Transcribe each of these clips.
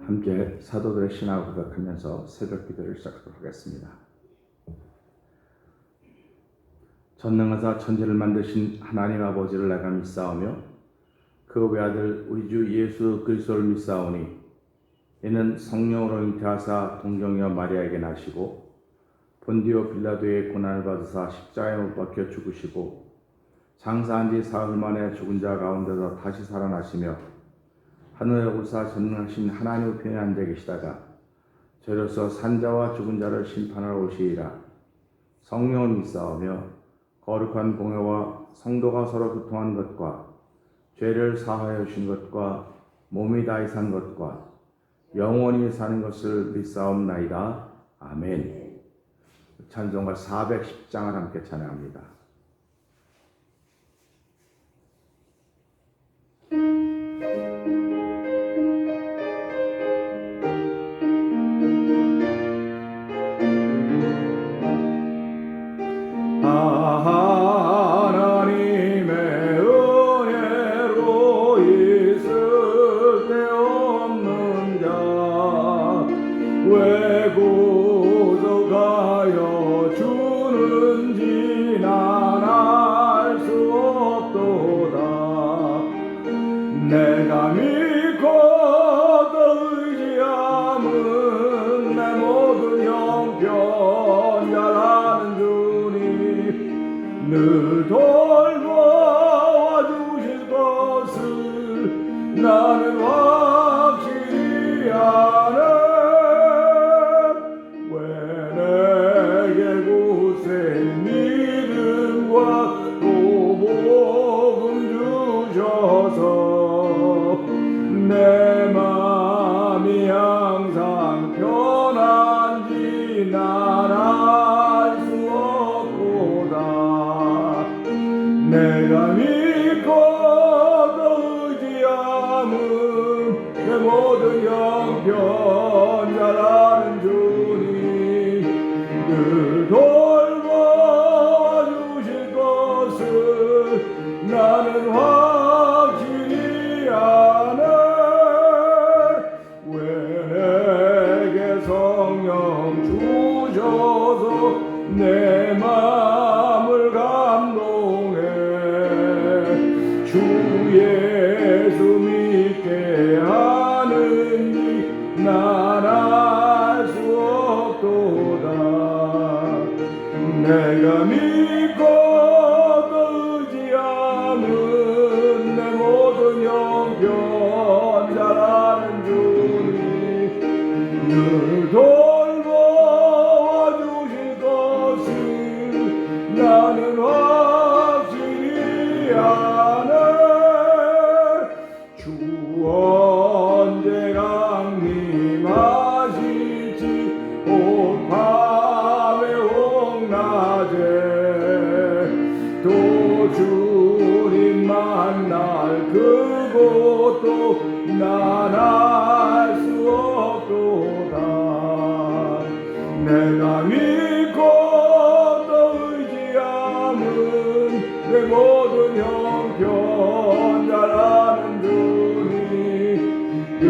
함께 사도들의 신앙을 고백하면서 새벽 기도를 시작하도록 하겠습니다. 전능하사 천지를 만드신 하나님 아버지를 내가 믿사오며 그 외아들 우리 주 예수 그리스도를 믿사오니 이는 성령으로 잉태하사 동정녀 마리아에게 나시고 본디오 빌라도의 고난을 받으사 십자가에 못 박혀 죽으시고 장사한 지 사흘 만에 죽은 자 가운데서 다시 살아나시며 하늘에 오사 전능하신 하나님 우편에 앉아 계시다가 저로서 산자와 죽은 자를 심판하러 오시리라. 성령을 믿사오며 거룩한 공회와 성도가 서로 교통한 것과 죄를 사하여 주신 것과 몸이 다히 산 것과 영원히 사는 것을 믿사옵나이다. 아멘. 찬송가 410장을 함께 찬양합니다. 하나님의 은혜로 있을 데 없는 자 왜 구속하여 주는지 난 알 수 없도다. 내가 믿고 또 의지함은 내 모든 형편 잘하는 주님 늘 돌보아 주실 것을 나는 확실히 아네. 왜 내게 굳센 믿음과 또 복음 주셔서 내 마음이 항상 편한지 난 알 수 없도다. 내가 믿고 또 의지함은 내 모든 형편 잘하는 주님 늘 돌보아 주실 것을 나는 확실히 아네. 왜 내게 성령 주셔서 내 마음을 감동해 주 예수 믿게 하는지 난 알 수 없도다. 내가 믿고 또 의지함은 내 모든 형편 잘하는 주님 늘 돌보아 주실 것을 나는 확실히 아네. 주 언제 강림하실지 오 밤에 홍낮에 또 주님 만날 그곳도 난 알 수 없도다. 내가 믿고 또 의지함은 내 모든 형편 잘하는 주님 늘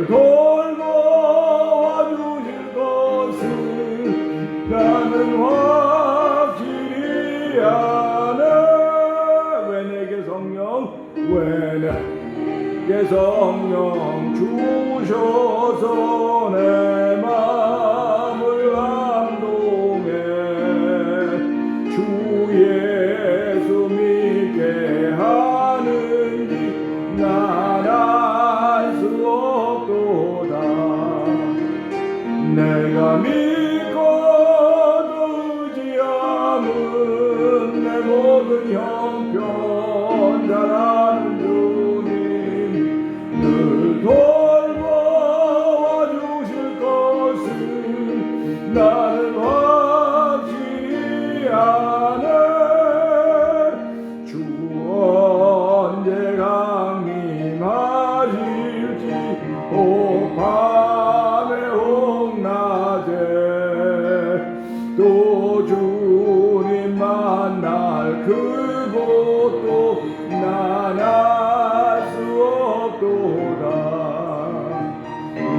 돌보아 주실 것을 나는 확실히 아네. 왜 내게 성령 주셔서 내 마음을 감동해 주 예수 믿게 하는지 난 알 수 없도다. 내가 믿고 또 의지함은 내 모든 형편 잘하는 주님 늘 돌보아 주실 것을 나는 확실히 아네. 주 언제 강림하실지 오 밤에 홍낮에 또 주님 만날 그곳도 난 알 수 없도다.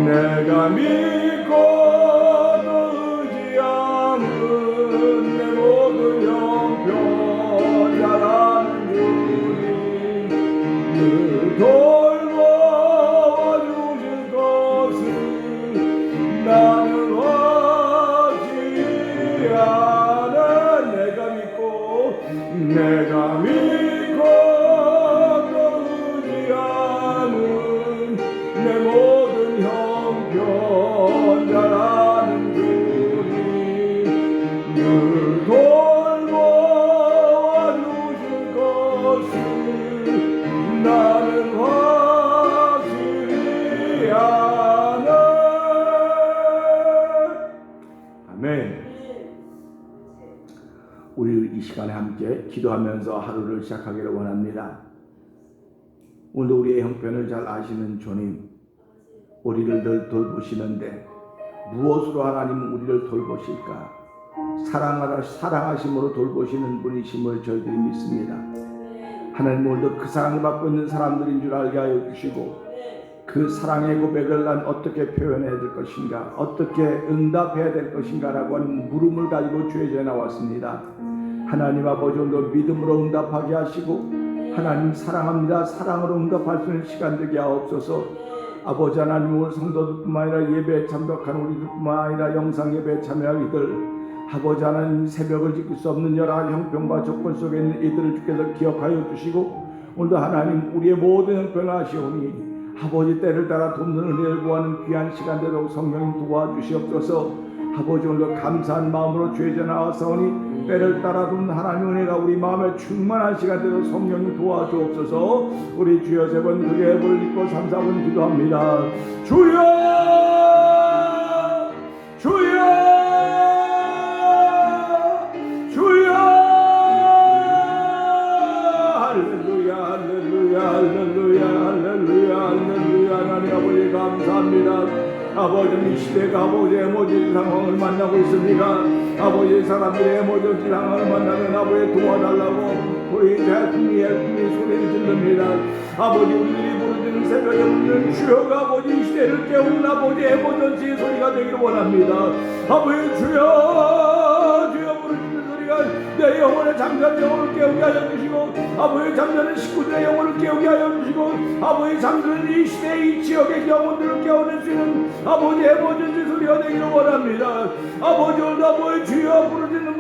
내 믿고 또 의지함은 내 모든 형편 잘하는 주님 늘 돌보아 주실 것을 나는 확실히 아네. 내가 믿고 또 의지함은 내 모든 형편 잘하는 주님 늘 돌보아 주실 것을 나는 확실히 아네. 아멘. 우리 이 시간에 함께 기도하면서 하루를 시작하기를 원합니다. 오늘도 우리의 형편을 잘 아시는 주님, 우리를 늘 돌보시는데 무엇으로 하나님은 우리를 돌보실까? 사랑하심으로 돌보시는 분이심을 저희들이 믿습니다. 하나님, 오늘도 그 사랑을 받고 있는 사람들인 줄 알게 하여 주시고 그 사랑의 고백을 난 어떻게 표현해야 될 것인가, 어떻게 응답해야 될 것인가라고 하는 물음을 가지고 주의에 나왔습니다. 하나님 아버지, 오늘도 믿음으로 응답하게 하시고 하나님 사랑합니다, 사랑으로 응답할 수 있는 시간 되게 하옵소서. 아버지 하나님, 오늘 성도들뿐만 아니라 예배에 참석한 우리들뿐만 아니라 영상 예배에 참여할 이들, 아버지 하나님, 새벽을 지킬 수 없는 여러 가지 형편과 조건 속에 있는 이들을 주께서 기억하여 주시고 오늘도 하나님 우리의 모든 형편을 아시오니 아버지 때를 따라 돕는 은혜를 구하는 귀한 시간 되도록 성령님 도와주시옵소서. 아버지, 오늘도 감사한 마음으로 주의 전에 나와서오니 때를 따라 돕는 하나님 은혜가 우리 마음에 충만한 시간 되도록 성령님 도와주옵소서. 우리 주여 세 번 크게 불리고 3, 4분 기도합니다. 주여 주여 주여. 할렐루야 할렐루야 할렐루야 할렐루야 할렐루야. 하나님 아버지 감사합니다. 아버지, 이 시대가 아버지의 모든 상황을 만나고 있습니다. 아버지, 사람들의 모든 상황을 만나면 아버지 도와달라고 우리 대통령의 소리를 질릅니다. 아버지, 우리들이 부르짖는 새벽에 부르짖는 주여가 아버지 이 시대를 깨우는 아버지 에머전시의 소리가 되기를 원합니다. 아버지 주여 주여 부르짖는 소리가 내 영혼의 잠자는 영혼을 깨우게 하여 주시고 아버지 잠자는 식구들의 영혼을 깨우게 하여 주시고 아버지 잠드는 이 시대 이 지역의 영혼들을 깨워낼 수 있는 아버지 에머전시 소리가 되기를 원합니다. 아버지, 오늘 아버지 주여 부르짖는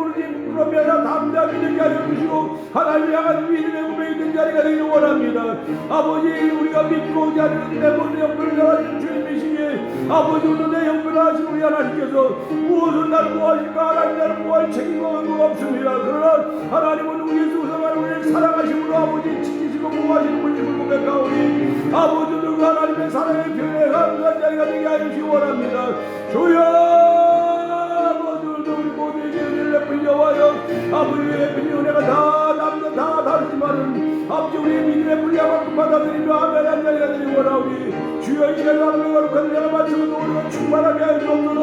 그러면 담대하게 되게 하여 주시고 하나님 향한 믿음의 고백이 된 자리가 되기를 원합니다. 아버지, 우리가 믿고 자리는 내 모든 형편을 잘하시는 주님이시기에 아버지, 오늘 내 형편을 하시는 우리 하나님께서 무엇을 나를 구하실까? 하나님 나를 구할 책임과 의무가 없습니다. 그러나 하나님은 우리의 수성한 우리를 사랑하심으로 아버지 지키시고 구하시는 분임을 고백하오니 아버지, 그 하나님의 사랑의 표현에 감사한 자리가 되게 하여 주시기 원합니다. 주여 아버지, 오늘도 우리 모두에게 은혜를 베풀 여호와여 아버지의 베푼 은혜가 다 다르지만은 아버지 우리의 믿음의 분량만큼 받아들이며 아멘 한 자리가 되기 원하오니 주여 이 시간 하나님의 거룩한 은혜가 마치고 우리가 충만하게 하여 주옵소서.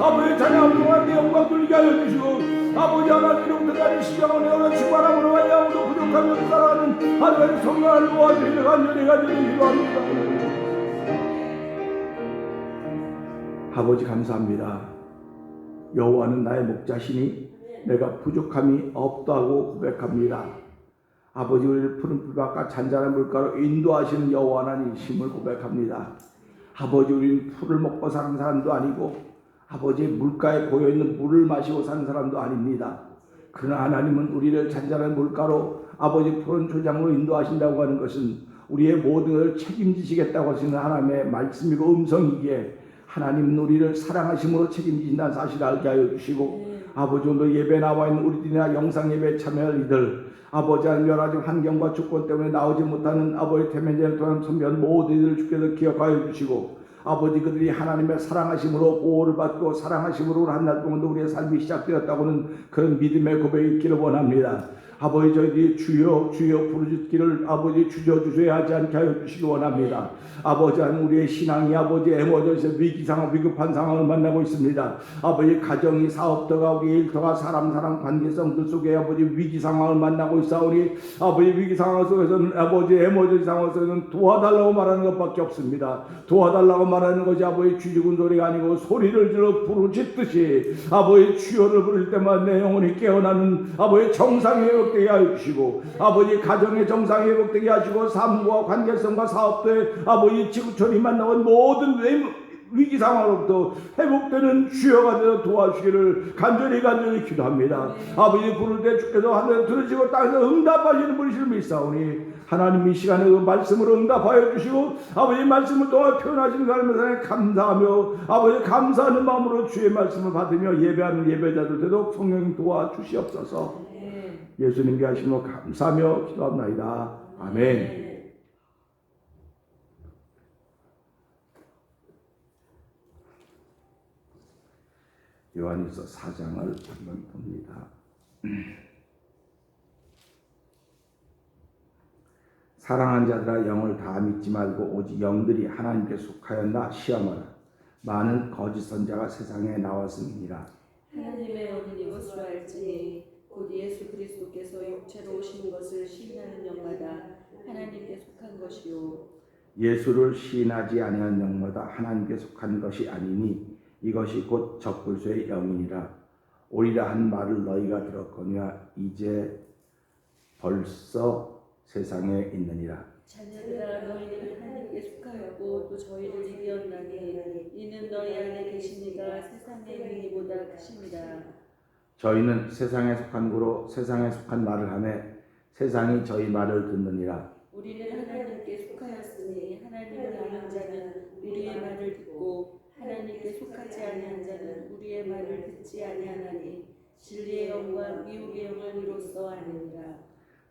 아버지 찬양함과 내 영광 돌리게 하여 주시고 아버지 하나님 이런 시장을 내어 충만함으로 말미암아 부족하며 살아가는 하나님의 성령을 도와주시는 간절히 기도합니다. 아버지 감사합니다. 여호와는 나의 목자시니 내가 부족함이 없다고 고백합니다. 아버지, 우리를 푸른 풀밭과 잔잔한 물가로 인도하시는 여호와 하나님이심을 고백합니다. 아버지, 우리는 풀을 먹고 사는 사람도 아니고 아버지 물가에 고여있는 물을 마시고 사는 사람도 아닙니다. 그러나 하나님은 우리를 잔잔한 물가로 아버지 푸른 초장으로 인도하신다고 하는 것은 우리의 모든 것을 책임지시겠다고 하시는 하나님의 말씀이고 음성이기에 하나님은 우리를 사랑하심으로 책임지신다는 사실을 알게 하여 주시고 아버지, 오늘 예배 나와 있는 우리들이나 영상 예배에 참여할 이들 아버지 하나님 여러 가지 환경과 조건 때문에 나오지 못하는 아버지 태면제를 통한 선변 모든 이들을 주께서 기억하여 주시고 아버지, 그들이 하나님의 사랑하심으로 보호를 받고 사랑하심으로 한 날 동안도 우리의 삶이 시작되었다고는 그런 믿음의 고백이 있기를 원합니다. 아버지 저희들이 주여 주여 부르짖기를 아버지 주저주저야 하지 않게 하여 주시기 원합니다. 아버지 우리의 신앙이 아버지 에머전시 위기 상황 위급한 상황을 만나고 있습니다. 아버지 가정이 사업터가 우리 일터가 사람 관계성들 속에 아버지 위기 상황을 만나고 있사오니 아버지 위기 상황 속에서는 아버지 에머전시 상황 속에서는 도와달라고 말하는 것밖에 없습니다. 도와달라고 말하는 것이 아버지 쥐죽은 소리가 아니고 소리를 질러 부르짖듯이 아버지 주여를 부를 때마다 내 영혼이 깨어나는 아버지 정상이 회복되게 하여 주시고 아버지 가정의 정상이 회복되게 하시고 삶과 관계성과 사업도에 아버지 지구촌이 만나온 모든 위기 상황으로부터 회복되는 주여가 되어 도와주시기를 간절히 기도합니다. 아버지 부를 때 주께서 하늘에 들으시고 땅에서 응답하시는 분이시를 믿사오니 하나님 이 시간에 그 말씀으로 응답하여 주시고 아버지 말씀을 통해 표현하시는 하나님의 감사하며 아버지 감사하는 마음으로 주의 말씀을 받으며 예배하는 예배자들 되도록 성령 도와주시옵소서. 예수님께 하시며 감사하며 기도합나이다. 아멘. 요한일서 4장을 한번 봅니다. 사랑하는 자들아 영을 다 믿지 말고 오직 영들이 하나님께 속하였나 시험하라. 많은 거짓 선자가 세상에 나왔음이니라. 하나님의 어린 이것으로 알지니 곧 예수 그리스도께서 육체로 오신 것을 시인하는 영마다 하나님께 속한 것이요 예수를 시인하지 아니한 영마다 하나님께 속한 것이 아니니 이것이 곧 적불소의 영이니라. 오리라 한 말을 너희가 들었거니와 이제 벌써 세상에 있느니라. 자녀들아 너희는 하나님께 속하였고 또 저희를 이기었나니 이는 너희 안에 계시니가 세상의 행위보다 크십니다. 저희는 세상에 속한 고로 세상에 속한 말을 하며 세상이 저희 말을 듣느니라. 우리는 하나님께 속하였으니 하나님을 아는 자는 우리의 말을 듣고 하나님께 속하지 아니한 자는 우리의 말을 듣지 아니하나니 진리의 영과 미혹의 영을 이로써 아느니라.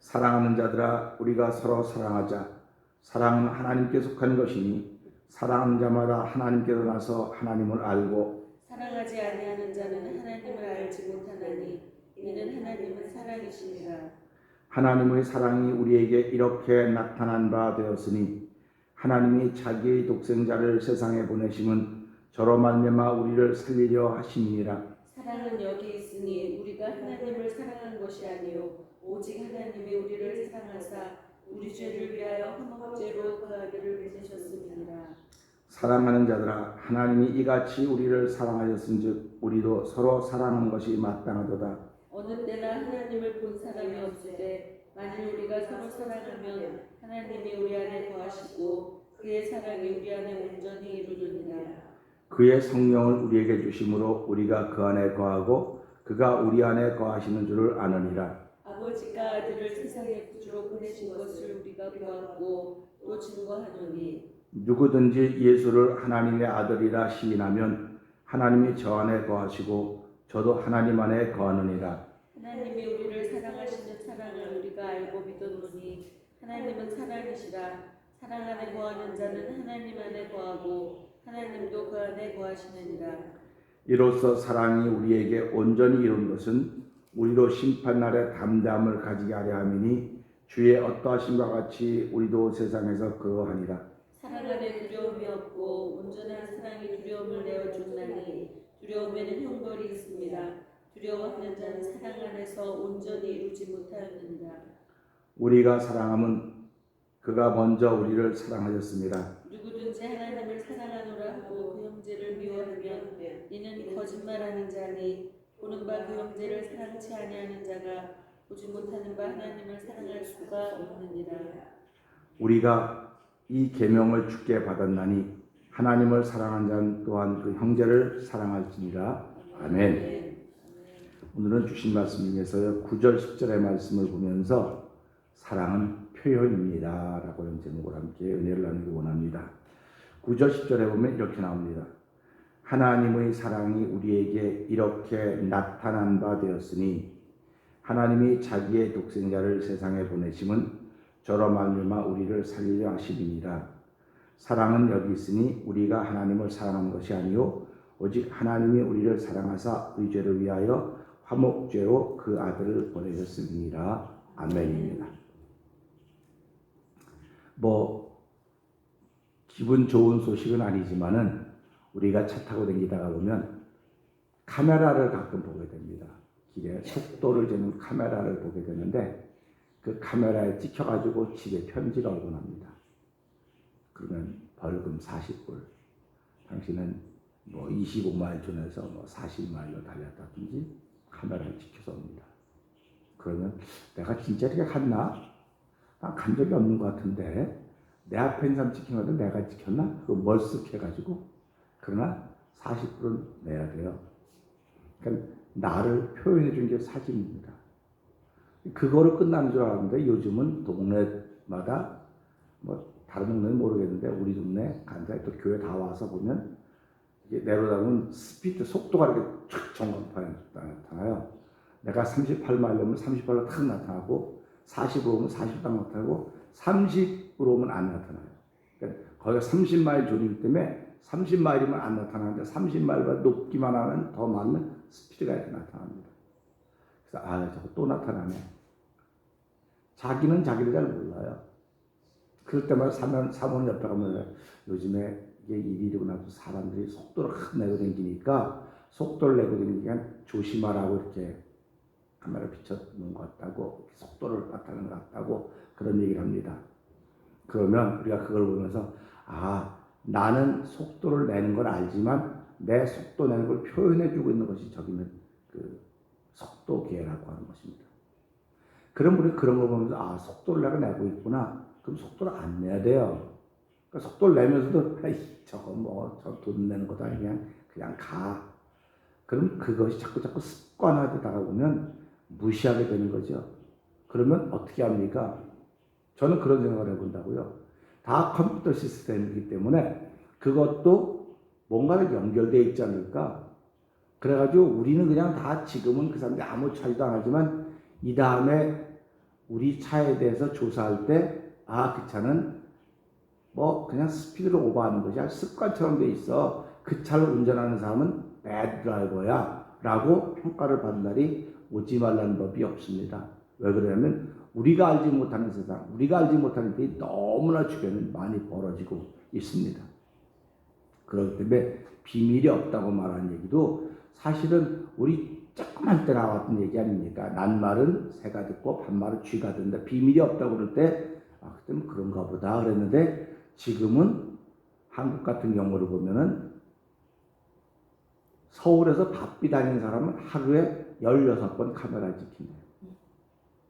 사랑하는 자들아 우리가 서로 사랑하자. 사랑은 하나님께 속한 것이니 사랑하는 자마다 하나님께로 나서 하나님을 알고 사랑하지 아니하는 자는 하나님을 알지 못하나니 이는 하나님은 사랑이시니라. 하나님의 사랑이 우리에게 이렇게 나타난 바 되었으니 하나님이 자기의 독생자를 세상에 보내심은 저로 말미암아 우리를 살리려 하심이니라. 사랑은 여기 있으니 우리가 하나님을 사랑한 것이 아니요 오직 하나님이 우리를 사랑하사 우리 죄를 위하여 화목제로 그 아들을 보내셨음이니라. 사랑하는 자들아 하나님이 이같이 우리를 사랑하셨은즉 우리도 서로 사랑하는 것이 마땅하도다. 어느 때나 하나님을 본 사람이 없을 때 만일 우리가 서로 사랑하면 하나님이 우리 안에 거하시고 그의 사랑이 우리 안에 온전히 이루느니라. 그의 성령을 우리에게 주심으로 우리가 그 안에 거하고 그가 우리 안에 거하시는 줄을 아느니라. 아버지가 아들을 세상에 구주로 보내신 것을 우리가 보았고 또 증거하노니 누구든지 예수를 하나님의 아들이라 시인하면 하나님이 저 안에 거하시고 저도 하나님 안에 거하느니라. 하나님이 우리를 사랑하시는 사랑을 우리가 알고 믿었노니 하나님은 사랑이시라. 사랑 안에 거하는 자는 하나님 안에 거하고 하나님도 그 안에 거하시느니라. 이로써 사랑이 우리에게 온전히 이룬 것은 우리도 심판날에 담대함을 가지게 하려 함이니 주의 어떠하심과 같이 우리도 세상에서 그러하니라. 사랑 안에 두려움이 없고 온전한 사랑이 두려움을 내어줬나니 두려움에는 형벌이 있습니다. 두려워하는 자는 사랑 안에서 온전히 이루지 못하였느니라. 우리가 사랑함은 그가 먼저 우리를 사랑하셨습니다. 누구든지 하나님을 사랑하노라 하고 그 형제를 미워하면 이는 거짓말하는 자니 보는 바 그 형제를 사랑치 아니하는 자가 보지 못하는 바 하나님을 사랑할 수가 없느니라. 우리가 이 계명을 주께 받았나니 하나님을 사랑한 자는 또한 그 형제를 사랑할지니라. 아멘. 오늘은 주신 말씀 중에서 9절 10절의 말씀을 보면서 사랑은 표현입니다 라고 하는 제목을 함께 은혜를 나누기 원합니다. 9절 10절에 보면 이렇게 나옵니다. 하나님의 사랑이 우리에게 이렇게 나타난 바 되었으니 하나님이 자기의 독생자를 세상에 보내심은 저로 말미암아 우리를 살리려 하심이니라. 사랑은 여기 있으니 우리가 하나님을 사랑한 것이 아니요 오직 하나님이 우리를 사랑하사 우리 죄를 위하여 화목죄로 그 아들을 보내셨음이니라. 아멘입니다. 뭐 기분 좋은 소식은 아니지만은 우리가 차 타고 다니다가 보면 카메라를 가끔 보게 됩니다. 길에 속도를 재는 카메라를 보게 되는데 그 카메라에 찍혀가지고 집에 편지가 오곤 합니다. 그러면 벌금 40불. 당신은 뭐 25마일 전에서 뭐 40마일로 달렸다든지 카메라에 찍혀서 옵니다. 그러면 내가 진짜 이렇게 갔나? 난 간 적이 없는 것 같은데 내 앞에 있는 사람 찍힌 건데 내가 찍혔나? 그거 멀쓱해가지고 그러나 40불은 내야 돼요. 그러니까 나를 표현해 준 게 사진입니다. 그거로 끝나는 줄 알았는데 요즘은 동네마다 뭐 다른 동네는 모르겠는데 우리 동네 간사에 또 교회 다 와서 보면 이게 내려다보면 스피드 속도가 이렇게 촥 전광판에 나타나요. 내가 38마일 오면 38로 탁 나타나고 40으로 오면 40딱 나타나고 30으로 오면 안 나타나요. 그러니까 거기가 30마일 존이기 때문에 30마일이면 안 나타나는데 30마일보다 높기만 하면 더 많은 스피드가 이렇게 나타납니다. 그래서 저거 또 나타나네. 자기는 자기를 잘 몰라요. 그럴 때마다 사모님 옆에 가면 요즘에 이게 일이고 나서 사람들이 속도를 확 내고 다니니까 속도를 내고 다니니까 조심하라고 이렇게 카메라 비춰놓은 것 같다고 속도를 나타내는 것 같다고 그런 얘기를 합니다. 그러면 우리가 그걸 보면서 나는 속도를 내는 걸 알지만 내 속도 내는 걸 표현해주고 있는 것이 저기는 그 속도계라고 하는 것입니다. 그럼 우리 그런 걸 보면서 속도를 내가 내고 있구나. 그럼 속도를 안 내야 돼요. 그러니까 속도를 내면서도 저거 저 돈 내는 것도 아니고 그냥 가. 그럼 그것이 자꾸 습관화되다가 보면 무시하게 되는 거죠. 그러면 어떻게 합니까? 저는 그런 생각을 해본다고요. 다 컴퓨터 시스템이기 때문에 그것도 뭔가를 연결되어 있지 않을까? 그래가지고 우리는 그냥 다 지금은 그 사람들이 아무 차이도 안 하지만 이 다음에 우리 차에 대해서 조사할 때 그 차는 뭐 그냥 스피드를 오버하는 것이 아주 습관처럼 돼 있어. 그 차를 운전하는 사람은 배드 드라이버야 라고 평가를 받는 날이 오지 말라는 법이 없습니다. 왜 그러냐면 우리가 알지 못하는 세상, 우리가 알지 못하는 일이 너무나 주변에 많이 벌어지고 있습니다. 그렇기 때문에 비밀이 없다고 말하는 얘기도 사실은 우리 조그만 때 나왔던 얘기 아닙니까? 낱말은 새가 듣고 반말은 쥐가 듣는다. 비밀이 없다고 그럴 때 그때는 그런가 보다 그랬는데 지금은 한국 같은 경우를 보면은 서울에서 바삐 다니는 사람은 하루에 16번 카메라에 찍힌대요.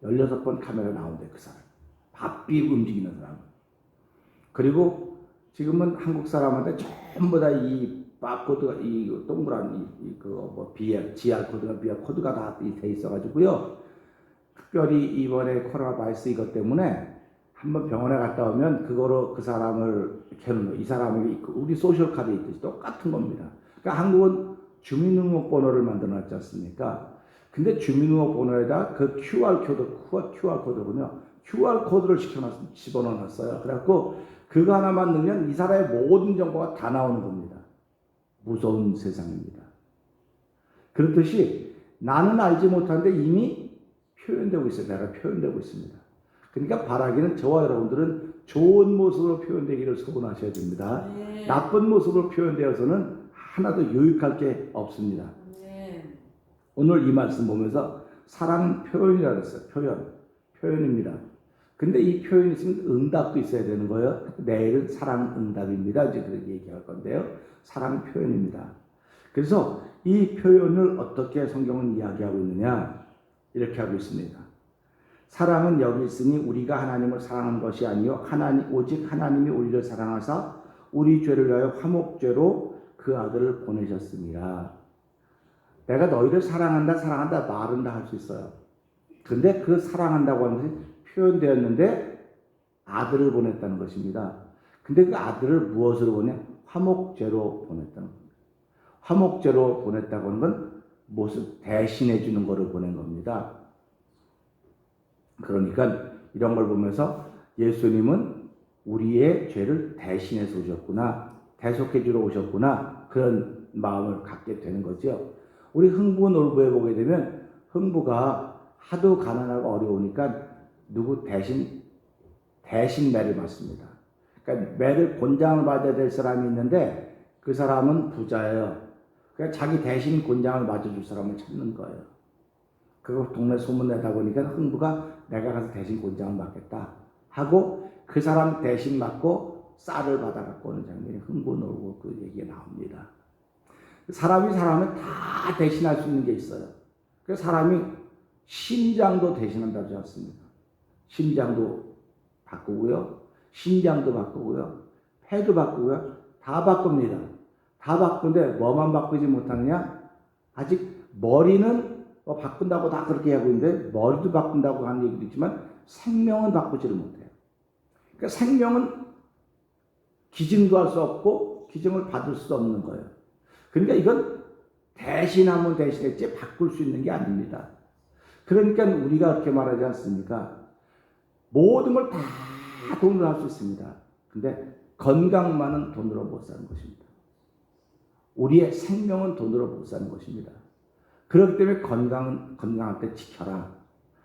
16번 카메라 나온대 그 사람. 바삐 움직이는 사람. 그리고 지금은 한국 사람한테 전부 다 이 바코드가 이 동그란 GR 코드가 BR 코드가 다 돼 있어가지고요. 특별히 이번에 코로나 바이러스 이것 때문에 한번 병원에 갔다 오면 그거로 그 사람을 이렇게 이 사람에게 우리 소셜 카드 있듯이 똑같은 겁니다. 그러니까 한국은 주민등록번호를 만들어놨지 않습니까? 근데 주민등록번호에다 그 QR코드군요. QR코드를 집어넣어놨어요. 그래갖고 그거 하나만 넣으면 이 사람의 모든 정보가 다 나오는 겁니다. 무서운 세상입니다. 그렇듯이 나는 알지 못하는데 이미 표현되고 있어요. 내가 표현되고 있습니다. 그러니까 바라기는 저와 여러분들은 좋은 모습으로 표현되기를 소원하셔야 됩니다. 네. 나쁜 모습으로 표현되어서는 하나도 유익할 게 없습니다. 네. 오늘 이 말씀 보면서 사랑 표현이라고 했어요. 표현입니다. 근데 이 표현이 있으면 응답도 있어야 되는 거예요. 내일은 사랑 응답입니다. 이제 그렇게 얘기할 건데요. 사랑 표현입니다. 그래서 이 표현을 어떻게 성경은 이야기하고 있느냐? 이렇게 하고 있습니다. 사랑은 여기 있으니 우리가 하나님을 사랑한 것이 아니요 오직 하나님이 우리를 사랑하사 우리 죄를 위하여 화목죄로 그 아들을 보내셨습니다. 내가 너희를 사랑한다 말은 다 할 수 있어요. 근데 그 사랑한다고 하는 것이 표현되었는데 아들을 보냈다는 것입니다. 근데 그 아들을 무엇으로 보내? 화목죄로 보냈다는 겁니다. 화목죄로 보냈다고 하는 건 무엇을 대신해 주는 것을 보낸 겁니다. 그러니까 이런 걸 보면서 예수님은 우리의 죄를 대신해서 오셨구나, 대속해 주러 오셨구나, 그런 마음을 갖게 되는 거죠. 우리 흥부 놀부에 보게 되면 흥부가 하도 가난하고 어려우니까 누구 대신 매를 맞습니다. 그러니까 매를 곤장을 받아야 될 사람이 있는데 그 사람은 부자예요. 그러니까 자기 대신 곤장을 맞아줄 사람을 찾는 거예요. 그거 동네 소문내다 보니까 흥부가 내가 가서 대신 곤장을 맞겠다 하고 그 사람 대신 맞고 쌀을 받아갖고 오는 장면이 흥부 놀고 그 얘기가 나옵니다. 사람이 사람을 다 대신할 수 있는 게 있어요. 그 사람이 심장도 대신한다고 하지 않습니까? 심장도 바꾸고요, 심장도 바꾸고요, 폐도 바꾸고요, 다 바꿉니다. 다 바꾸는데 뭐만 바꾸지 못하느냐? 아직 머리는 바꾼다고 다 그렇게 하고 있는데 머리도 바꾼다고 하는 얘기도 있지만 생명은 바꾸지를 못해요. 그러니까 생명은 기증도 할 수 없고 기증을 받을 수 없는 거예요. 그러니까 이건 대신하면 대신했지 바꿀 수 있는 게 아닙니다. 그러니까 우리가 그렇게 말하지 않습니까? 모든 걸 다 돈으로 할 수 있습니다. 근데 건강만은 돈으로 못 사는 것입니다. 우리의 생명은 돈으로 못 사는 것입니다. 그렇기 때문에 건강할 때 지켜라.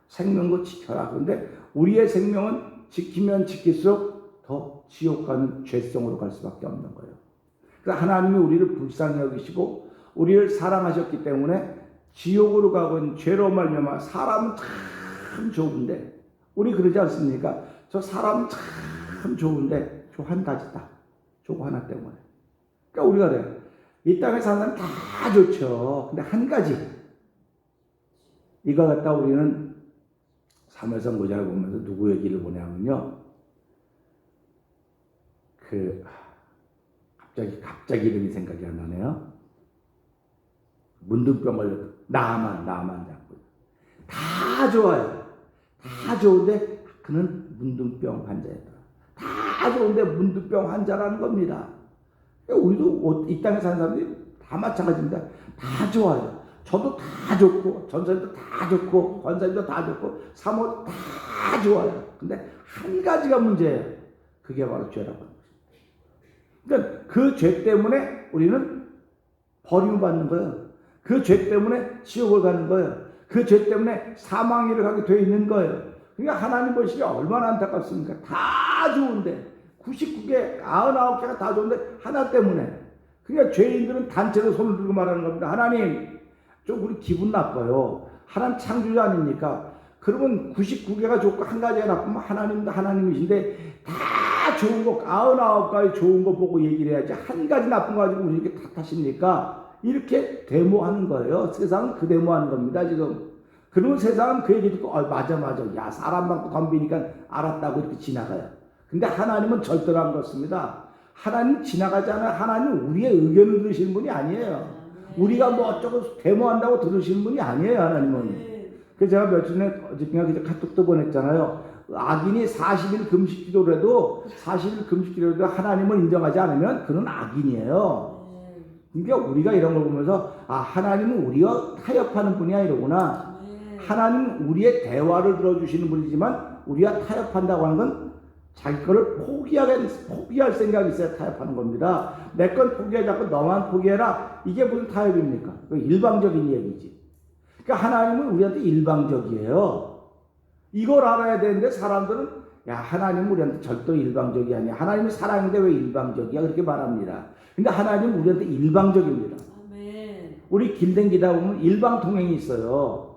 생명도 지켜라. 그런데 우리의 생명은 지키면 지킬수록 더 지옥 가는 죄성으로 갈 수밖에 없는 거예요. 그래서 하나님이 우리를 불쌍히 여기시고 우리를 사랑하셨기 때문에 지옥으로 가고 있는 죄로 말미암아 사람은 참 좋은데 우리 그러지 않습니까? 저 사람 참 좋은데 저 한 가지다. 저거 하나 때문에. 그러니까 우리가 그래. 이 땅에 사는 사람 다 좋죠. 근데 한 가지. 이거 갖다 우리는 사무엘상 5장을 보면서 누구 얘기를 보냐면요. 갑자기 이름이 생각이 안 나네요. 문둥병 걸렸다. 나만 장군. 다 좋아요. 다 좋은데 그는 문둥병 환자였다. 다 좋은데 문둥병 환자라는 겁니다. 우리도 이 땅에 사는 사람들이 다 마찬가지입니다. 다 좋아요. 저도 다 좋고 전사님도 다 좋고 권사님도 다 좋고 사모도 다 좋아요. 근데 한 가지가 문제예요. 그게 바로 죄라고 하는 것입니다. 그러니까 그 죄 때문에 우리는 버림을 받는 거예요. 그 죄 때문에 지옥을 가는 거예요. 그 죄 때문에 사망의 길을 가게 되어 있는 거예요. 그러니까 하나님 보시기에 얼마나 안타깝습니까? 다 좋은데 99개, 99개가 다 좋은데 하나 때문에. 그러니까 죄인들은 단체로 손을 들고 말하는 겁니다. 하나님 좀 우리 기분 나빠요. 하나님 창조자 아닙니까? 그러면 99개가 좋고 한 가지가 나쁘면 하나님도 하나님이신데 다 좋은 거 99가지 좋은 거 보고 얘기를 해야지 한 가지 나쁜 거 가지고 우리 이렇게 탓하십니까? 이렇게 데모하는 거예요. 세상은 그 데모하는 겁니다 지금. 그러면 세상은 그 얘기 듣고 맞아 야 사람 많고 덤비니까 알았다고 이렇게 지나가요. 근데 하나님은 절대로 안 그렇습니다. 하나님 지나가지 않아요. 하나님은 우리의 의견을 들으시는 분이 아니에요. 우리가 뭐 어쩌고 데모한다고 들으시는 분이 아니에요. 하나님은. 그래서 제가 며칠 전에 어저께 카톡도 보냈잖아요. 악인이 40일 금식 기도를 해도 40일 금식 기도를 해도 하나님을 인정하지 않으면 그는 악인이에요. 그러니까 우리가 이런 걸 보면서 하나님은 우리와 타협하는 분이야 이러구나. 하나님은 우리의 대화를 들어주시는 분이지만 우리가 타협한다고 하는 건 자기 거를 포기할 생각이 있어야 타협하는 겁니다. 내 건 포기하지 않고 너만 포기해라. 이게 무슨 타협입니까? 일방적인 얘기지. 그러니까 하나님은 우리한테 일방적이에요. 이걸 알아야 되는데 사람들은 하나님은 우리한테 절대 일방적이 아니야. 하나님이 사랑인데 왜 일방적이야? 그렇게 말합니다. 근데 하나님은 우리한테 일방적입니다. 아멘. 우리 길 댕기다 보면 일방통행이 있어요.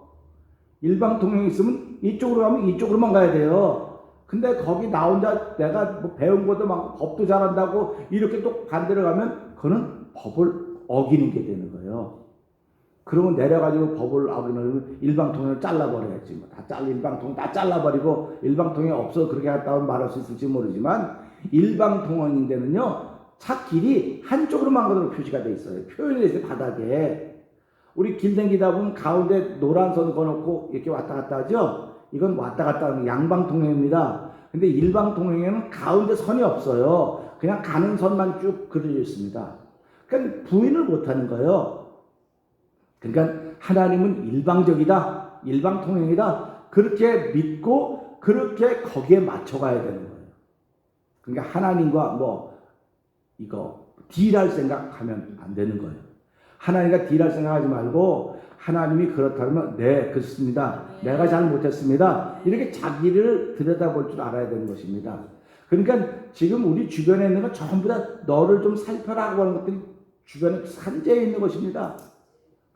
일방통행이 있으면 이쪽으로 가면 이쪽으로만 가야 돼요. 근데 거기 나 혼자 내가 뭐 배운 것도 많고 법도 잘한다고 이렇게 또 반대로 가면 그는 법을 어기는 게 되는 거예요. 그러면 내려가지고 법을 어기는 일방통행을 잘라버려야지. 일방통행 다 잘라버리고 일방통행이 없어 그렇게 했다고 말할 수 있을지 모르지만 일방통행인데는요. 차 길이 한쪽으로만 가도록 표시가 돼 있어요. 표현이 돼 있어요. 바닥에. 우리 길 댕기다 보면 가운데 노란 선 거놓고 이렇게 왔다 갔다 하죠. 이건 왔다 갔다 하는 양방통행입니다. 근데 일방통행에는 가운데 선이 없어요. 그냥 가는 선만 쭉 그려져 있습니다. 그러니까 부인을 못하는 거예요. 그러니까 하나님은 일방적이다, 일방통행이다 그렇게 믿고 그렇게 거기에 맞춰가야 되는 거예요. 그러니까 하나님과 이거 딜할 생각하면 안 되는 거예요. 하나님과 딜할 생각하지 말고 하나님이 그렇다면 네 그렇습니다. 내가 잘못했습니다. 이렇게 자기를 들여다볼 줄 알아야 되는 것입니다. 그러니까 지금 우리 주변에 있는 건 전부 다 너를 좀 살펴라고 하는 것들이 주변에 산재해 있는 것입니다.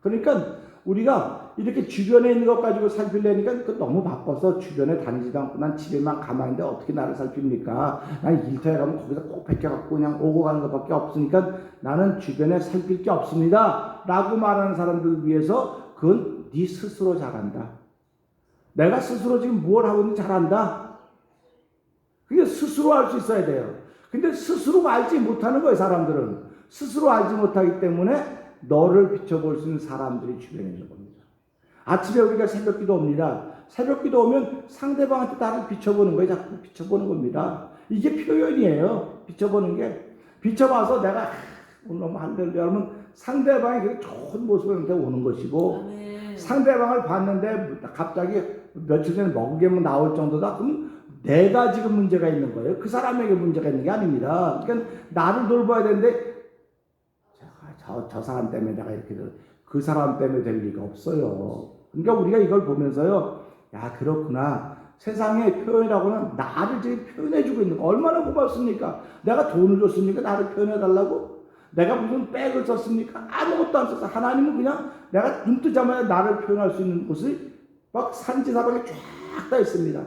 그러니까 우리가 이렇게 주변에 있는 것 가지고 살피려니까 너무 바빠서 주변에 다니지도 않고 난 집에만 가만히 있는데 어떻게 나를 살핍니까? 난 일터에 가면 거기서 꼭 뺏겨갖고 그냥 오고 가는 것밖에 없으니까 나는 주변에 살필 게 없습니다 라고 말하는 사람들 위해서 그건 네 스스로 잘한다. 내가 스스로 지금 뭘 하고 있는지 잘한다. 그게 스스로 알 수 있어야 돼요. 근데 스스로 알지 못하는 거예요. 사람들은 스스로 알지 못하기 때문에 너를 비춰볼 수 있는 사람들이 주변에 있는 겁니다. 아침에 우리가 새벽기도 옵니다. 새벽기도 오면 상대방한테 나를 비춰보는 거예요. 자꾸 비춰보는 겁니다. 이게 표현이에요. 비춰보는 게. 비춰봐서 내가 오늘 너무 할렐루야 하면 상대방이 좋은 모습을 오는 것이고 아멘. 상대방을 봤는데 갑자기 며칠 전에 먹은 게 나올 정도다. 그럼 내가 지금 문제가 있는 거예요. 그 사람에게 문제가 있는 게 아닙니다. 그러니까 나를 돌봐야 되는데 저 사람 때문에 내가 이렇게 그 사람 때문에 될 리가 없어요. 그러니까 우리가 이걸 보면서요. 야 그렇구나. 세상의 표현이라고는 나를 지금 표현해주고 있는 거 얼마나 고맙습니까? 내가 돈을 줬습니까? 나를 표현해달라고? 내가 무슨 백을 썼습니까? 아무것도 안 썼어. 하나님은 그냥 내가 눈 뜨자마자 나를 표현할 수 있는 곳이 막 산지사방에 쫙 다 있습니다.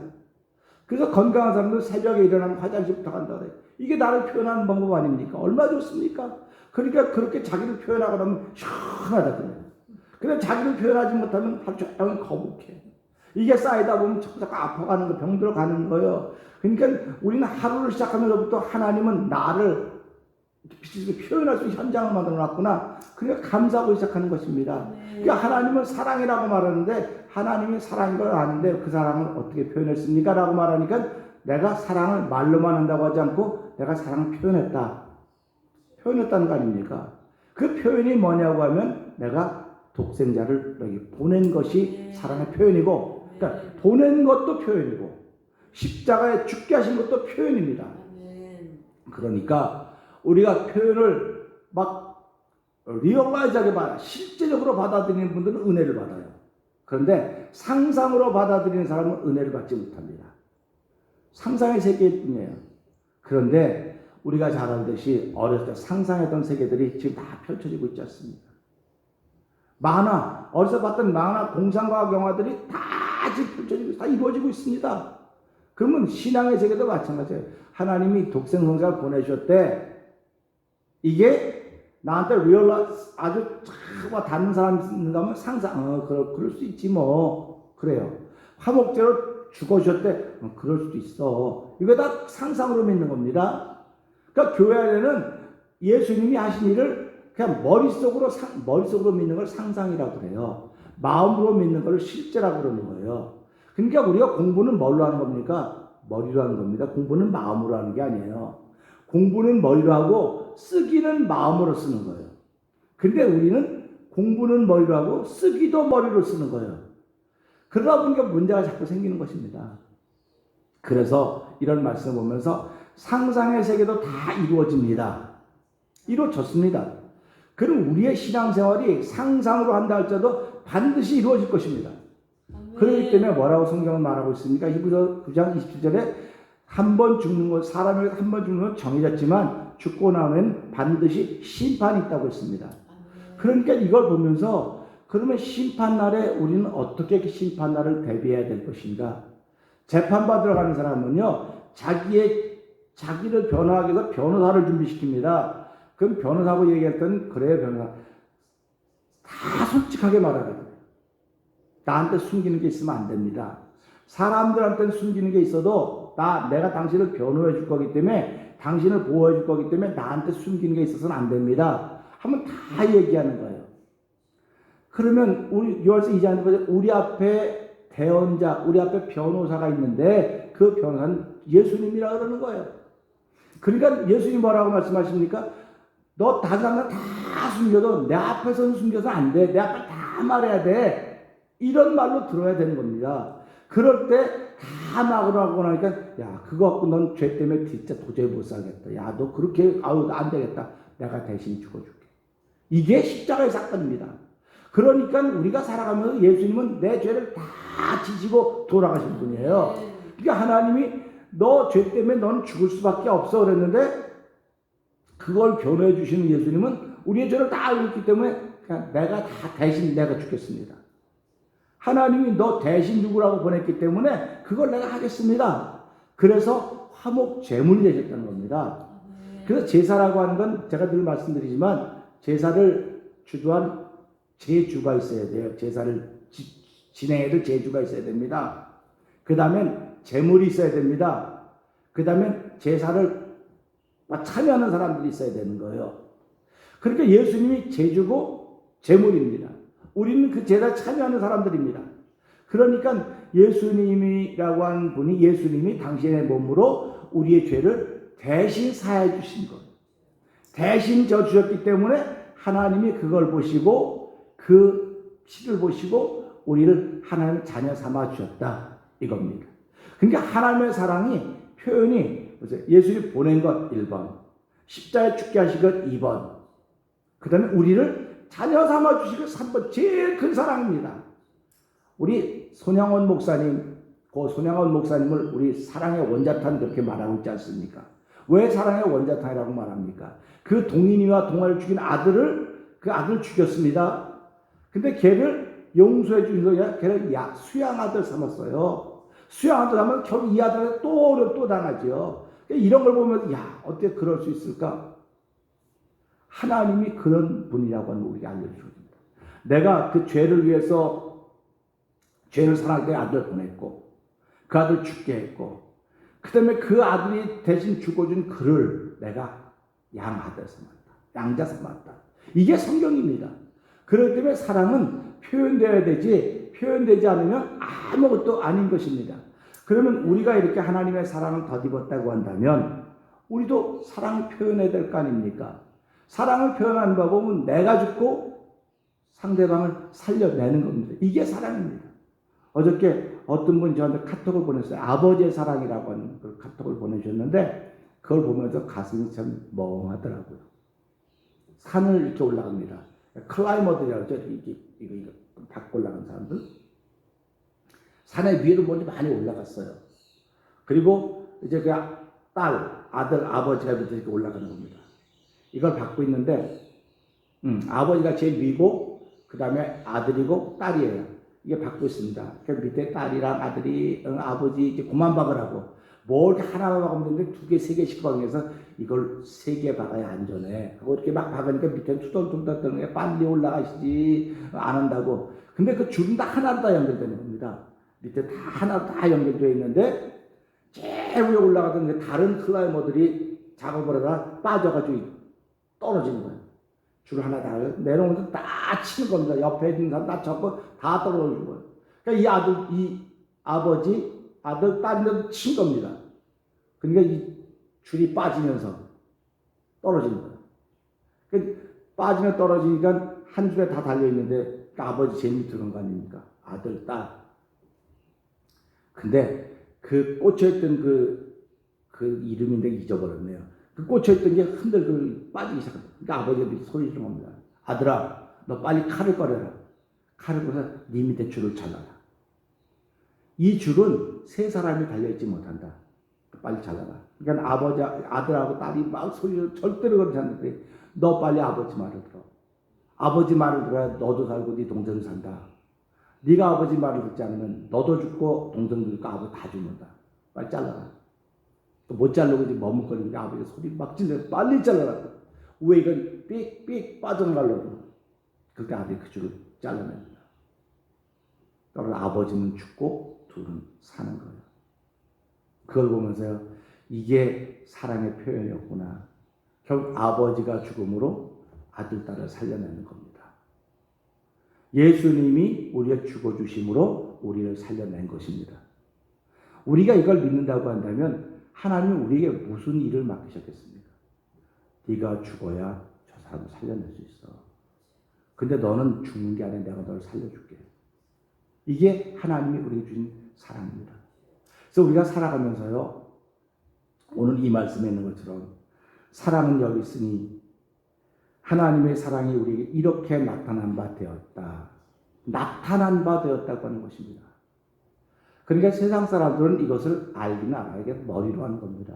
그래서 건강한 사람들 새벽에 일어나면 화장실부터 간다 그래요. 이게 나를 표현하는 방법 아닙니까? 얼마나 좋습니까? 그러니까 그렇게 자기를 표현하고 나면 시원하다 그래요. 근데 자기를 표현하지 못하면 하루 종일 거북해. 이게 쌓이다 보면 자꾸 아파가는 거, 병들어 가는 거예요. 그러니까 우리는 하루를 시작하면서부터 하나님은 나를 표현할 수 있는 현장을 만들어 놨구나. 그러니까 감사하고 시작하는 것입니다. 그러니까 하나님은 사랑이라고 말하는데 하나님이 사랑인 걸 아는데 그 사랑을 어떻게 표현했습니까? 라고 말하니까 내가 사랑을 말로만 한다고 하지 않고 내가 사랑을 표현했다는 거 아닙니까? 그 표현이 뭐냐고 하면 내가 독생자를 여기 보낸 것이 사랑의 표현이고 그러니까 보낸 것도 표현이고 십자가에 죽게 하신 것도 표현입니다. 그러니까 우리가 표현을 막 리얼라이즈하게 실제적으로 받아들이는 분들은 은혜를 받아요. 그런데 상상으로 받아들이는 사람은 은혜를 받지 못합니다. 상상의 세계일 뿐이에요. 그런데 우리가 잘 알듯이 어렸을 때 상상했던 세계들이 지금 다 펼쳐지고 있지 않습니까? 만화, 어디서 봤던 만화, 공상과학 영화들이 다 지금 펼쳐지고 다 이루어지고 있습니다. 그러면 신앙의 세계도 마찬가지예요. 하나님이 독생성자를 보내셨대. 이게 나한테 리얼라이즈 아주 참 닿는 사람이 있는가 하면 상상, 그럴 수 있지 뭐. 그래요. 화목제로 죽어주셨대. 그럴 수도 있어. 이거 다 상상으로 믿는 겁니다. 그러니까 교회 안에는 예수님이 하신 일을 그냥 머릿속으로 믿는 걸 상상이라고 그래요. 마음으로 믿는 걸 실제라고 그러는 거예요. 그러니까 우리가 공부는 뭘로 하는 겁니까? 머리로 하는 겁니다. 공부는 마음으로 하는 게 아니에요. 공부는 머리로 하고 쓰기는 마음으로 쓰는 거예요. 근데 우리는 공부는 머리로 하고 쓰기도 머리로 쓰는 거예요. 그러다 보니까 문제가 자꾸 생기는 것입니다. 그래서 이런 말씀을 보면서 상상의 세계도 다 이루어집니다. 이루어졌습니다. 그럼 우리의 신앙생활이 상상으로 한다 할지라도 반드시 이루어질 것입니다. 그렇기 때문에 뭐라고 성경은 말하고 있습니까? 히브리서 9장 27절에 한 번 죽는 것, 사람이 한 번 죽는 건 정해졌지만 죽고 나면 반드시 심판이 있다고 했습니다. 그러니까 이걸 보면서 그러면 심판날에 우리는 어떻게 심판날을 대비해야 될 것인가? 재판받으러 가는 사람은요, 자기를 변호하기 위해서 변호사를 준비시킵니다. 그럼 변호사하고 얘기했더니 그래요, 변호사. 다 솔직하게 말하거든요. 나한테 숨기는 게 있으면 안 됩니다. 사람들한테는 숨기는 게 있어도 내가 당신을 변호해 줄 거기 때문에 당신을 보호해 줄 거기 때문에 나한테 숨기는 게 있어서는 안 됩니다. 하면 다 얘기하는 거예요. 그러면 우리 요한서 2장에 보면 우리 앞에 대언자, 우리 앞에 변호사가 있는데 그 변호사는 예수님이라 그러는 거예요. 그러니까 예수님 뭐라고 말씀하십니까? 너 다른 사람들 다 숨겨도 내 앞에서는 숨겨서 안 돼. 내 앞에 다 말해야 돼. 이런 말로 들어야 되는 겁니다. 그럴 때 다 막으라고 하니까 야 그거 갖고 넌 죄 때문에 진짜 도저히 못 살겠다. 야 너 그렇게 안 되겠다. 내가 대신 죽어줄게. 이게 십자가의 사건입니다. 그러니까 우리가 살아가면서 예수님은 내 죄를 다 지시고 돌아가신 분이에요. 그러니까 하나님이 너 죄 때문에 너는 죽을 수밖에 없어 그랬는데 그걸 변호해 주시는 예수님은 우리의 죄를 다 알고 있기 때문에 그냥 내가 다 대신 내가 죽겠습니다. 하나님이 너 대신 죽으라고 보냈기 때문에 그걸 내가 하겠습니다. 그래서 화목 제물이 되셨다는 겁니다. 그래서 제사라고 하는 건 제가 늘 말씀드리지만 제사를 주도한 제주가 있어야 돼요. 제사를 진행해야 될 제주가 있어야 됩니다. 그 다음엔 제물이 있어야 됩니다. 그 다음엔 제사를 참여하는 사람들이 있어야 되는 거예요. 그러니까 예수님이 제주고 제물입니다. 우리는 그 제사에 참여하는 사람들입니다. 그러니까 예수님이라고 하는 분이 예수님이 당신의 몸으로 우리의 죄를 대신 사해 주신 거예요. 대신 져주셨기 때문에 하나님이 그걸 보시고 그 피를 보시고 우리를 하나님의 자녀 삼아 주셨다 이겁니다. 그러니까 하나님의 사랑이 표현이 예수님 보낸 것 1번, 십자가에 죽게 하신 것 2번, 그 다음에 우리를 자녀 삼아 주신 것 3번, 제일 큰 사랑입니다. 우리 손양원 목사님, 그 손양원 목사님을 우리 사랑의 원자탄 그렇게 말하고 있지 않습니까? 왜 사랑의 원자탄이라고 말합니까? 그 동인이와 동아를 죽인 그 아들을 죽였습니다. 근데 걔를 용서해 주신 거야. 걔를 수양아들 삼았어요. 수양아들 하면 결국 이 아들한테 또 당하죠. 이런 걸 보면 어떻게 그럴 수 있을까? 하나님이 그런 분이라고 하는 걸 우리가 알려주십니다. 내가 그 죄를 위해서 죄를 사랑할 때 아들을 보냈고 그 아들 죽게 했고 그 다음에 그 아들이 대신 죽어준 그를 내가 양아들 삼았다. 양자 삼았다. 이게 성경입니다. 그렇기 때문에 사랑은 표현되어야 되지 표현되지 않으면 아무것도 아닌 것입니다. 그러면 우리가 이렇게 하나님의 사랑을 덧입었다고 한다면 우리도 사랑을 표현해야 될 거 아닙니까? 사랑을 표현하는 방법은 내가 죽고 상대방을 살려내는 겁니다. 이게 사랑입니다. 어저께 어떤 분이 저한테 카톡을 보냈어요. 아버지의 사랑이라고 하는 그 카톡을 보내주셨는데 그걸 보면서 가슴이 참 멍하더라고요. 산을 이렇게 올라갑니다. 클라이머들이라고 하죠. 이거 밖 올라간 사람들. 산의 위로 먼저 많이 올라갔어요. 그리고 이제 그 아들, 아버지가 밑에 이렇게 올라가는 겁니다. 이걸 받고 있는데, 아버지가 제일 위고, 그 다음에 아들이고 딸이에요. 이게 받고 있습니다. 그 밑에 딸이랑 아들이, 아버지 이제 그만 박으라고. 뭘 이렇게 하나만 박으면 되는데 2개, 3개씩 박으면서 이걸 3개 박아야 안전해. 하고 이렇게 막 박으니까 밑에 투덜투덜 뜨는 게 빨리 올라가시지 안 한다고. 근데 그 줄은 다 하나로 다 연결되는 겁니다. 밑에 다 하나로 다 연결되어 있는데 제일 위에 올라가던 다른 클라이머들이 작업을 하다가 빠져가지고 떨어지는 거예요. 줄 하나 다 내려오면서 다 치는 겁니다. 옆에 있는 사람 다 접고 다 떨어지는 거예요. 그러니까 이 아버지, 아들, 딸인데도 친 겁니다. 그러니까 이 줄이 빠지면서 떨어지는 거예요. 그러니까 빠지면 떨어지니까 한 줄에 다 달려있는데 그러니까 아버지 제일 밑으로 간 거 아닙니까? 아들, 딸. 근데 그 꽂혀있던 그 이름인데 잊어버렸네요. 그 꽂혀있던 게 흔들고 빠지기 시작합니다. 그러니까 아버지가 소리 지르는 겁니다. 아들아, 너 빨리 칼을 꺼내라. 칼을 꺼내서 네 밑에 줄을 잘라라. 이 줄은 3사람이 달려있지 못한다. 빨리 잘라라. 그러니까 아들하고 딸이 막 소리를 절대로 그러지 않는데 너 빨리 아버지 말을 들어. 아버지 말을 들어야 너도 살고 네 동생도 산다. 네가 아버지 말을 듣지 않으면 너도 죽고 동생도 죽고 아버지 다 죽는다. 빨리 잘라라. 또 못 자르고 이제 머뭇거리니까 아버지가 소리 막 질러 빨리 잘라라. 왜 이건 삑삑 빠져나가려고. 그때 아들이 그 줄을 잘라냅니다. 그러나 아버지는 죽고 둘은 사는 거예요. 그걸 보면서요. 이게 사랑의 표현이었구나. 결국 아버지가 죽음으로 아들, 딸을 살려내는 겁니다. 예수님이 우리의 죽어주심으로 우리를 살려낸 것입니다. 우리가 이걸 믿는다고 한다면 하나님은 우리에게 무슨 일을 맡기셨겠습니까? 네가 죽어야 저 사람을 살려낼 수 있어. 근데 너는 죽는 게 아니라 내가 너를 살려줄게. 이게 하나님이 우리에게 주신 사랑입니다. 그래서 우리가 살아가면서요. 오늘 이 말씀에 있는 것처럼 사랑은 여기 있으니 하나님의 사랑이 우리에게 이렇게 나타난 바 되었다. 나타난 바 되었다고 하는 것입니다. 그러니까 세상 사람들은 이것을 알기는 알아요. 이게 머리로 하는 겁니다.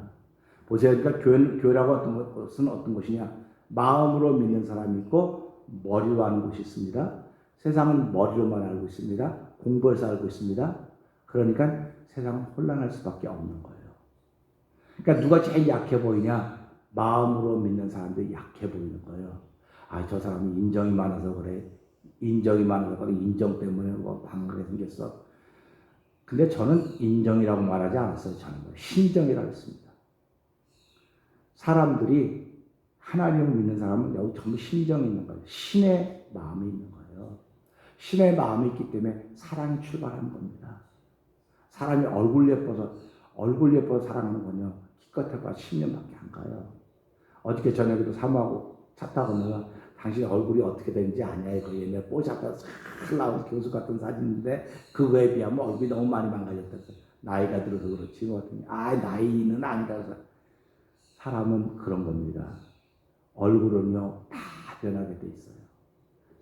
보세요. 그러니까 교회라고 어떤 것은 어떤 것이냐. 마음으로 믿는 사람이 있고 머리로 하는 것이 있습니다. 세상은 머리로만 알고 있습니다. 공부해서 알고 있습니다. 그러니까 세상은 혼란할 수밖에 없는 거예요. 그러니까 누가 제일 약해 보이냐? 마음으로 믿는 사람들이 약해 보이는 거예요. 아, 저 사람이 인정이 많아서 그래. 인정이 많아서 그래. 인정 때문에 뭐 방하게 생겼어. 근데 저는 인정이라고 말하지 않았어요. 저는 신정이라고 했습니다. 사람들이 하나님을 믿는 사람은 여기 전부 신정이 있는 거예요. 신의 마음이 있는 거예요. 신의 마음이 있기 때문에 사랑이 출발하는 겁니다. 사람이 얼굴 예뻐서 사랑하는 건요. 기껏 해봐 10년밖에 안 가요. 어저께 저녁에도 사모하고 차 타고 내가 당신 얼굴이 어떻게 되는지 아냐. 그 옛날 뽀잡아서 싹 나온 교수 같은 사진인데 그거에 비하면 얼굴이 너무 많이 망가졌다. 나이가 들어서 그렇지 뭐. 나이는 아니다. 사람은 그런 겁니다. 얼굴은요 다 변하게 돼 있어요.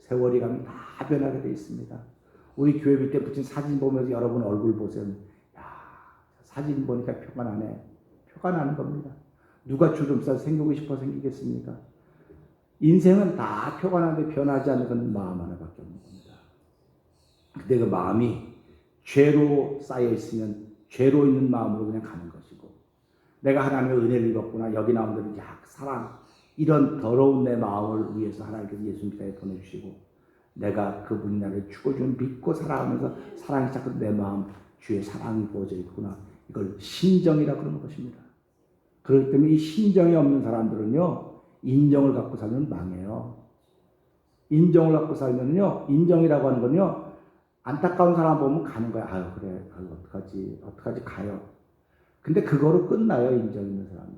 세월이 가면 다 변하게 돼 있습니다. 우리 교회 밑에 붙인 사진 보면서 여러분 얼굴 보세요. 야, 사진 보니까 표가 나네. 표가 나는 겁니다. 누가 주름살 생기고 싶어 생기겠습니까? 인생은 다 표가 나는데 변하지 않는 건 마음 하나밖에 없는 겁니다. 근데 그 마음이 죄로 쌓여 있으면 죄로 있는 마음으로 그냥 가는 것이고, 내가 하나님의 은혜를 입었구나. 여기 나온 대로 사랑, 이런 더러운 내 마음을 위해서 하나님께서 예수님께서 보내주시고, 내가 그분이 나를 죽어주는 믿고 살아가면서 사랑이 자꾸 내 마음 주의 사랑이 부어져 있구나. 이걸 신정이라 그러는 것입니다. 그렇기 때문에 이 신정이 없는 사람들은요, 인정을 갖고 살면 망해요. 인정을 갖고 살면요, 인정이라고 하는 건요, 안타까운 사람 보면 가는 거야. 아유, 그래. 아유, 어떡하지, 가요. 근데 그거로 끝나요, 인정 있는 사람은.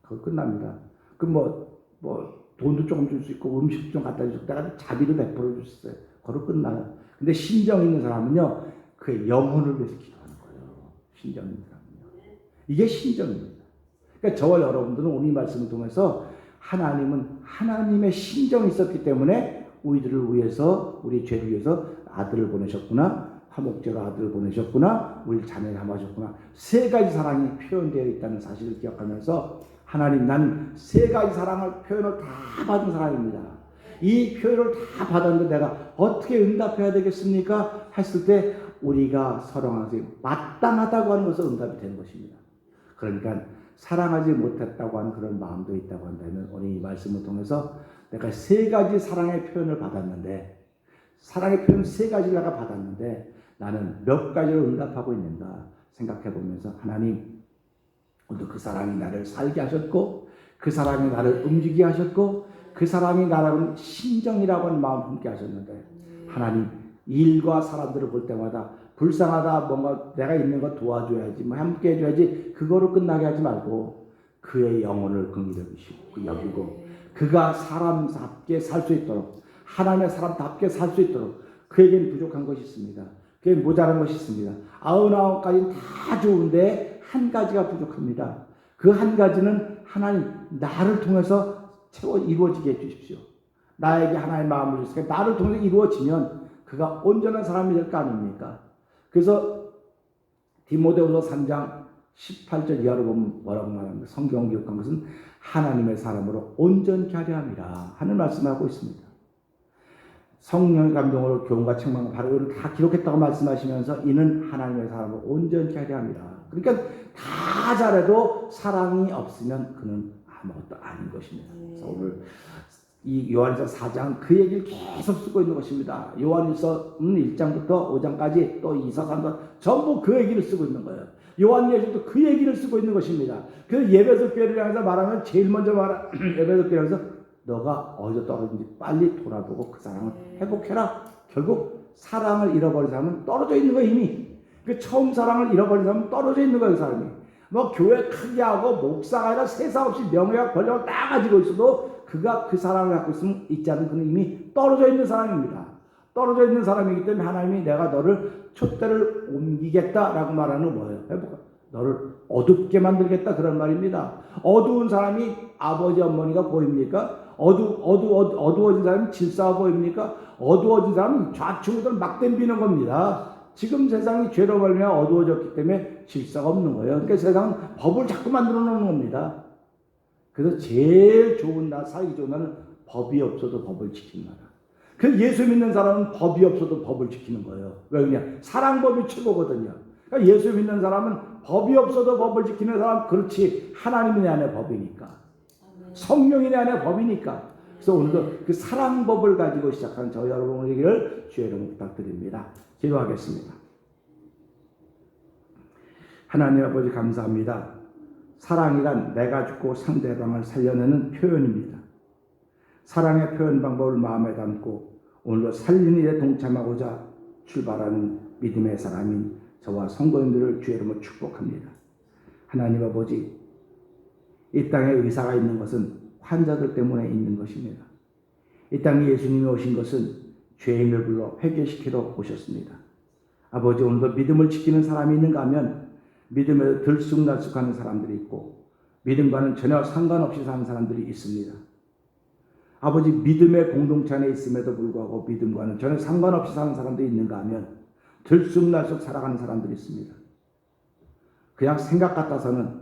그거 끝납니다. 돈도 조금 줄 수 있고, 음식 좀 갖다 주고, 내가 자비도 100% 줄 수 있어요. 그거로 끝나요. 근데 신정 있는 사람은요, 그의 영혼을 위해서 기도하는 거예요. 신정 있는 사람은요. 이게 신정입니다. 그러니까 저와 여러분들은 오늘 이 말씀을 통해서 하나님은 하나님의 신정이 있었기 때문에 우리들을 위해서, 우리 죄를 위해서 아들을 보내셨구나. 화목제로 아들을 보내셨구나. 우리 자매를 삼으셨구나. 세 가지 사랑이 표현되어 있다는 사실을 기억하면서 하나님, 난 세 가지 표현을 다 받은 사람입니다. 이 표현을 다 받았는데 내가 어떻게 응답해야 되겠습니까? 했을 때 우리가 사랑하지 마땅하다고 하는 것은 응답이 되는 것입니다. 그러니까 사랑하지 못했다고 하는 그런 마음도 있다고 한다면 오늘 이 말씀을 통해서 내가 세 가지 사랑의 표현을 받았는데, 사랑의 표현 세 가지를 내가 받았는데 나는 몇 가지로 응답하고 있는가 생각해 보면서, 하나님, 오늘도 그 사랑이 나를 살게 하셨고, 그 사랑이 나를 움직이게 하셨고, 그 사랑이 나라는 신정이라고 하는 마음 함께 하셨는데, 하나님, 일과 사람들을 볼 때마다 불쌍하다, 뭔가 내가 있는 거 도와줘야지, 함께 해줘야지, 그거로 끝나게 하지 말고 그의 영혼을 긍휼히 여기고 그가 사람답게 살 수 있도록, 하나님의 사람답게 살 수 있도록, 그에겐 부족한 것이 있습니다. 그에 모자란 것이 있습니다. 99가지는 다 좋은데 한 가지가 부족합니다. 그 한 가지는 하나님, 나를 통해서 이루어지게 해주십시오. 나에게 하나님의 마음을 주시니까 나를 통해서 이루어지면 그가 온전한 사람이 될 거 아닙니까? 그래서 디모데후서 3장 18절 이하로 보면 뭐라고 말합니다. 성경 기록한 것은 하나님의 사람으로 온전케 하려 함이라 하는 말씀을 하고 있습니다. 성령의 감동으로 교훈과 책망과 바로를 다 기록했다고 말씀하시면서 이는 하나님의 사람으로 온전케 하려 함이라. 그러니까 다 잘해도 사랑이 없으면 그는 아무것도 아닌 것입니다. 그래서 오늘 이 요한일서 4장 그 얘기를 계속 쓰고 있는 것입니다. 요한일서 1장부터 5장까지 또 2서 3서 전부 그 얘기를 쓰고 있는 거예요. 요한일서도 그 얘기를 쓰고 있는 것입니다. 그 예배소 교회를 향해서 말하면 제일 먼저 예배소 교회에서 너가 어디서 떨어진지 빨리 돌아보고 그 사랑을 회복해라. 결국 사랑을 잃어버린 사람은 떨어져 있는 거예요. 이미. 그 처음 사랑을 잃어버린 사람은 떨어져 있는 거예요. 그 사람이. 뭐 교회 크게 하고 목사가 아니라 세상 없이 명예와 권력을 다 가지고 있어도 그가 그 사랑을 갖고 있으면 있지 않은 그는 이미 떨어져 있는 사람입니다. 떨어져 있는 사람이기 때문에 하나님이 내가 너를 촛대를 옮기겠다라고 말하는 건 뭐예요? 해볼까? 너를 어둡게 만들겠다 그런 말입니다. 어두운 사람이 아버지 어머니가 보입니까? 어두워진 사람이 질서가 보입니까? 어두워진 사람은 좌충우돌 막 댐비는 겁니다. 지금 세상이 죄로 말미암아 어두워졌기 때문에 질서가 없는 거예요. 그러니까 세상은 법을 자꾸 만들어 놓는 겁니다. 그래서 제일 좋은 나, 살기 좋은 나는 법이 없어도 법을 지키는 나라. 그 예수 믿는 사람은 법이 없어도 법을 지키는 거예요. 왜 그러냐? 사랑법이 최고거든요. 그러니까 예수 믿는 사람은 법이 없어도 법을 지키는 사람, 그렇지. 하나님이 내 안에 법이니까. 성령이 내 안에 법이니까. 그래서 오늘도 그 사랑법을 가지고 시작한 저희 여러분에게를 주의 이름으로 부탁드립니다. 기도하겠습니다. 하나님 아버지 감사합니다. 사랑이란 내가 죽고 상대방을 살려내는 표현입니다. 사랑의 표현 방법을 마음에 담고 오늘도 살리는 일에 동참하고자 출발하는 믿음의 사람인 저와 성도님들을 주의 이름으로 축복합니다. 하나님 아버지, 이 땅에 의사가 있는 것은 환자들 때문에 있는 것입니다. 이 땅에 예수님이 오신 것은 죄인을 불러 회개시키러 오셨습니다. 아버지, 오늘도 믿음을 지키는 사람이 있는가 하면 믿음에 들쑥날쑥하는 사람들이 있고 믿음과는 전혀 상관없이 사는 사람들이 있습니다. 아버지, 믿음의 공동체 안에 있음에도 불구하고 믿음과는 전혀 상관없이 사는 사람들이 있는가 하면 들쑥날쑥 살아가는 사람들이 있습니다. 그냥 생각 같아서는,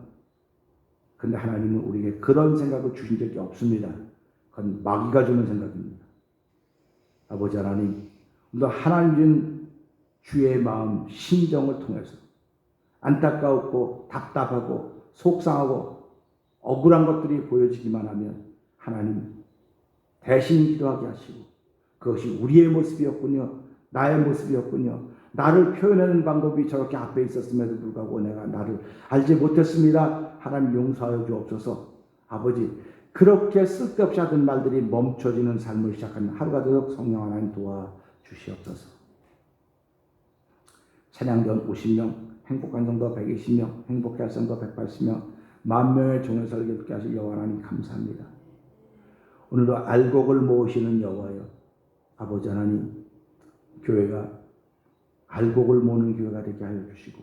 근데 하나님은 우리에게 그런 생각을 주신 적이 없습니다. 그건 마귀가 주는 생각입니다. 아버지 하나님, 오늘도 하나님 준 주의 마음, 심정을 통해서 안타까웠고 답답하고 속상하고 억울한 것들이 보여지기만 하면 하나님 대신 기도하게 하시고, 그것이 우리의 모습이었군요, 나의 모습이었군요, 나를 표현하는 방법이 저렇게 앞에 있었음에도 불구하고 내가 나를 알지 못했습니다. 하나님 용서하여 주옵소서. 아버지, 그렇게 쓸데없이 하던 말들이 멈춰지는 삶을 시작하는 하루가 되도록 성령 하나님 도와주시옵소서. 찬양전 50명, 행복한 성도 120명, 행복할 성도 180명, 10,000명의 종의 설교 듣게 하실 여호와 하나님 감사합니다. 오늘도 알곡을 모으시는 여호와여, 아버지 하나님, 교회가 알곡을 모으는 교회가 되게 하여 주시고,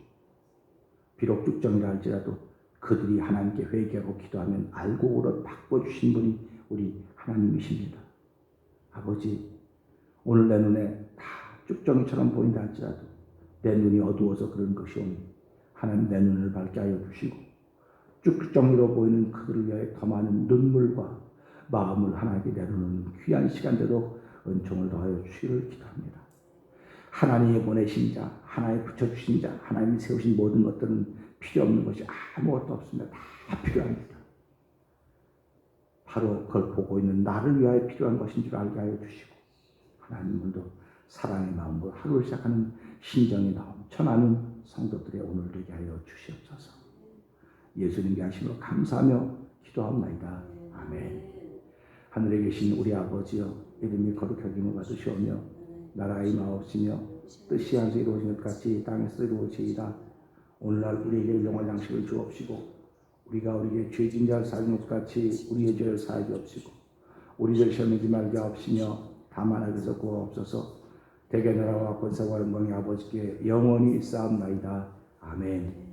비록 쭉정이라 할지라도 그들이 하나님께 회개하고 기도하면 알곡으로 바꿔주신 분이 우리 하나님이십니다. 아버지, 오늘 내 눈에 다 쭉정이처럼 보인다 할지라도 내 눈이 어두워서 그런 것이 오니 하나님 내 눈을 밝게 하여 주시고, 쭉정이로 보이는 그들을 위하여 더 많은 눈물과 마음을 하나님께 내려놓는 귀한 시간 되도록 은총을 더하여 주시기를 기도합니다. 하나님이 보내신 자, 하나님이 붙여주신 자, 하나님이 세우신 모든 것들은 필요 없는 것이 아무것도 없습니다. 다 필요합니다. 바로 그걸 보고 있는 나를 위하여 필요한 것인 줄 알게 하여 주시고, 하나님도 사랑의 마음으로 하루를 시작하는 심정이 넘쳐나는 성도들의 오늘 되게 하여 주시옵소서. 예수님께 하심으로 감사하며 기도합나이다. 아멘. 하늘에 계신 우리 아버지여, 이름이 거룩하심을 받으시오며 나라의 마옵시며 뜻이 하늘에서 이루어진 것 같이 땅에서 이루어지이다. 오늘날 우리에게 일용할 양식을 주옵시고, 우리가 우리에게 죄진 자를 사하는 것 같이 우리의 죄를 사하여 주옵시고, 우리를 시험하지 말게 하옵시며 다만 악에서 구하옵소서. 대개 나라와 권세와 영광이 아버지께 영원히 있사옵나이다. 아멘.